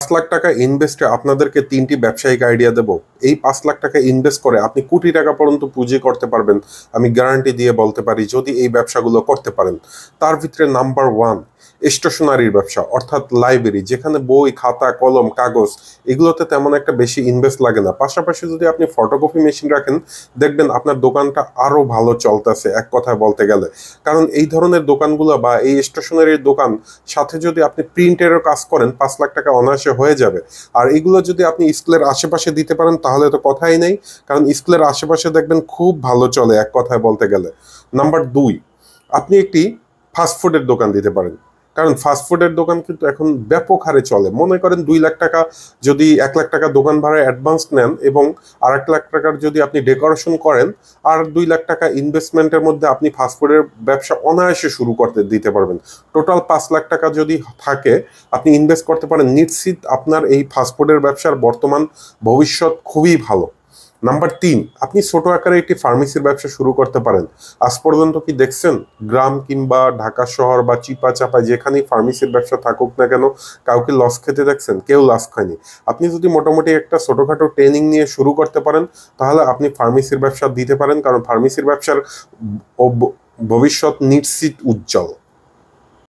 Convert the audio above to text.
লাখ টাকা ইনভেস্টে আপনাদেরকে ৩টি ব্যবসায়িক আইডিয়া দেব। এই ৫ লাখ টাকা ইনভেস্ট করে আপনি কোটি টাকা পর্যন্ত পুঁজি করতে পারবেন। আমি গ্যারান্টি দিয়ে বলতে পারি যদি এই ব্যবসাগুলো করতে পারেন। তার ভিতরে নাম্বার 1 স্টেশনারির ব্যবসা, অর্থাৎ লাইব্রেরি, যেখানে বই, খাতা, কলম, কাগজ এগুলোতে তেমন একটা বেশি ইনভেস্ট লাগে না। পাশাপাশি যদি আপনি ফটোকপি মেশিন রাখেন, দেখবেন আপনার দোকানটা আরো ভালো চলতেছে এক কথায় বলতে গেলে। কারণ এই ধরনের দোকানগুলো বা এই স্টেশনারির দোকান সাথে যদি আপনি প্রিন্টেরও কাজ করেন, ৫ লাখ টাকা অনায়াসে হয়ে যাবে। আর এগুলো যদি আপনি স্কুলের আশেপাশে দিতে পারেন তাহলে তো কথাই নেই, কারণ স্কুলের আশেপাশে দেখবেন খুব ভালো চলে এক কথায় বলতে গেলে। নাম্বার 2, আপনি একটি ফাস্টফুডের দোকান দিতে পারেন, কারণ ফাস্টফুডের দোকান কিন্তু এখন ব্যাপক হারে চলে। মনে করেন 2 লাখ টাকা যদি 1 লাখ টাকা দোকান ভাড়া অ্যাডভান্স নেন এবং আর 1 লাখ টাকার যদি আপনি ডেকোরেশন করেন, আর 2 লাখ টাকা ইনভেস্টমেন্টের মধ্যে আপনি ফাস্টফুডের ব্যবসা অনায়াসে শুরু করতে দিতে পারবেন। টোটাল 5 লাখ টাকা যদি থাকে আপনি ইনভেস্ট করতে পারেন, নিশ্চিত আপনার এই ফাস্টফুডের ব্যবসার বর্তমান ভবিষ্যৎ খুবই ভালো। নাম্বার 3, আপনি ছোট আকারে একটি ফার্মেসির ব্যবসা শুরু করতে পারেন। আজ পর্যন্ত কি দেখছেন গ্রাম কিংবা ঢাকা শহর বা চিপা চাপায় যেখানেই ফার্মেসির ব্যবসা থাকুক না কেন, কাউকে লস খেতে দেখছেন? কেউ লস খায়নি। আপনি যদি মোটামুটি একটা ছোটখাটো ট্রেনিং নিয়ে শুরু করতে পারেন তাহলে আপনি ফার্মেসির ব্যবসা দিতে পারেন, কারণ ফার্মেসির ব্যবসার ভবিষ্যৎ নিশ্চিত উজ্জ্বল।